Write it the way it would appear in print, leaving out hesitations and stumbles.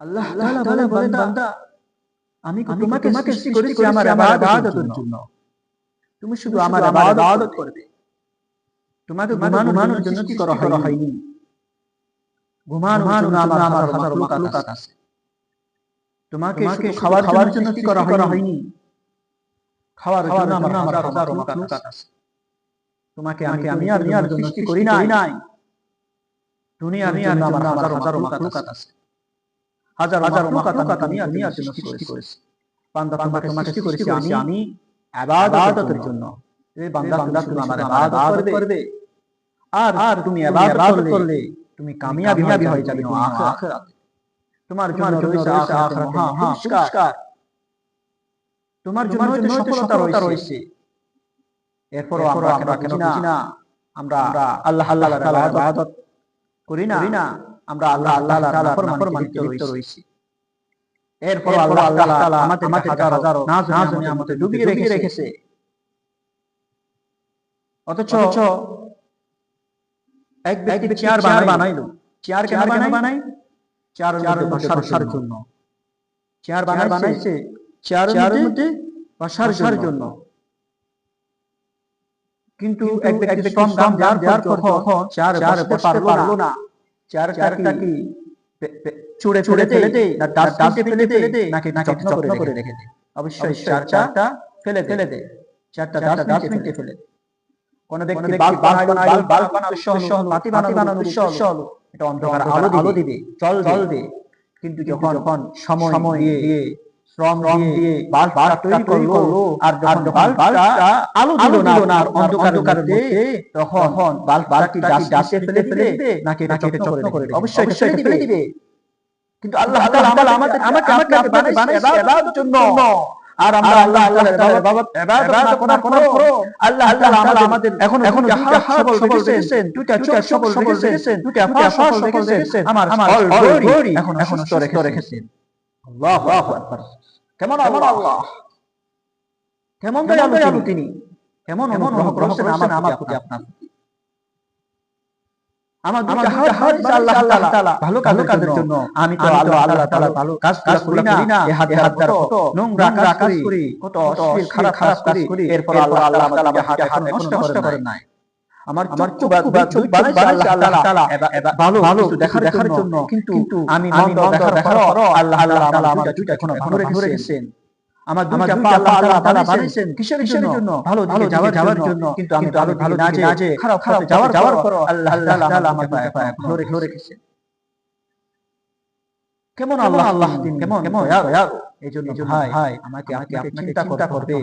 আল্লাহ তাআলা বলেন, বান্দা আমি তোমাকে সৃষ্টি করেছি আমার ইবাদতের জন্য। তুমি শুধু আমার ইবাদত করবে। তোমাকে ঘুমানোর জন্য সৃষ্টি করা হয়নি। ঘুমানোর জন্য আমার হাজার মাখলুকাত আছে। তোমাকে শুধু খাওয়ার জন্য সৃষ্টি করা হয়নি। খাওয়ার জন্য আমার হাজার মাখলুকাত আছে। তোমাকে আমি আর সৃষ্টি করি নাই। দুনিয়ার জন্য আমার হাজার মাখলুকাত আছে। হাজার মাখলুকাত আমি দুনিয়ার জন্য সৃষ্টি করেছি। বান্দা তোমাকে সৃষ্টি করেছি আমি ইবাদতের জন্য। এই বান্দা তুমি আমার ইবাদত করবে। আর তুমি ইবাদত করলে তুমি কামিয়াবি হয়ে যাবে আখিরাতে। তোমার জন্য রয়েছে আখিরাতে মহা পুরস্কার। তোমার জন্য সফলতা রয়েছে। এরপর আমরা কেন বুঝি না? আমরা আল্লাহ তাআলার ইবাদত করি না। আমরা আল্লাহ তাআলার নাফরমানিতে লিপ্ত রয়েছি। এরপর আল্লাহ তাআলা আমাদের হাজারো নাজ নিয়ামতে ডুবিয়ে রেখেছে। অথচ এক ব্যক্তি চেয়ার বানাইলো। চেয়ার কেন বানাই? চেয়ারের মধ্যে বসার জন্য। চেয়ার বানাইছে চেয়ারের মধ্যে বসার জন্য। কিন্তু এক ব্যক্তি কম দাম দেওয়ার পর চেয়ারে বসতে পারলো না। চেয়ারটা কি ছুঁড়ে ফেলে দেয় না ডাস্টবিনে ফেলে দেয় নাকি যত্ন করে রেখে দেয়? অবশ্যই চেয়ারটা ফেলে দেয়। চেয়ারটা ডাস্টবিনে ফেলে দেয়। কোন ব্যক্তি বাল্ব বানানোর উদ্দেশ্য হলো, বাতি বানানোর উদ্দেশ্য হলো এটা অন্ধকার আলো দিবে, জল দিবে। কিন্তু যখন সময় দিয়ে শ্রম দিয়ে বাল্বটা তৈরি করলো আর যখন বাল্বটা আলো দিল না আর অন্ধকারের মধ্যে তখন বাল্বটা কি ডাস্টবিনে ফেলে দিবে নাকি এটা যত্ন করে দিবে? অবশ্যই এটা ফেলে দিবে। কিন্তু আল্লাহ তাআলা আমাকে আপনাকে বানাইছে ইবাদতের জন্য। আর আমরা আল্লাহ তাআলার ইবাদত না করার পরও আল্লাহ তাআলা আমাদের এখনো সবল রেখেছেন, দুইটা চোখ সবল রেখেছেন, দুইটা পা সবল রেখেছেন, আমার অলরেডি এখনো সুস্থ রেখেছেন। আল্লাহু আকবার। কেমন আল্লাহ, কেমন দয়ালু তিনি, কেমন অনুগ্রহ করেছেন আমার প্রতি আপনার প্রতি। আমার দুইটা হাত আল্লাহ তাআলা ভালো কাজের জন্য। আমি তো আল্লাহ তাআলা ভালো কাজ করি না। এই হাত দ্বারা কত নোংরা কাজ করি, কত অশ্লীল খারাপ কাজ করি। এরপর আল্লাহ তাআলা আমার হাত এখন নষ্ট করেন নাই। আমার চোখ বানাইছে আল্লাহ তাআলা ভালো কিছু দেখার জন্য। কিন্তু আমি মন্দ দেখার পর আল্লাহ তাআলা আমার দুইটা এখন ধরে রেখেছেন। আমার দুইটা পা আল্লাহ তাআলা বানাইছেন কিসের জন্য? ভালো দিকে যাওয়ার জন্য। কিন্তু আমি ভালো না যে খারাপ যাওয়ার পর আল্লাহ তাআলা আমার পা ধরে রেখেছেন। কেমন আল্লাহ তিনি, কেমন দয়ালু। এইজন্য ভাই আমাকে চিন্তা করতে হবে।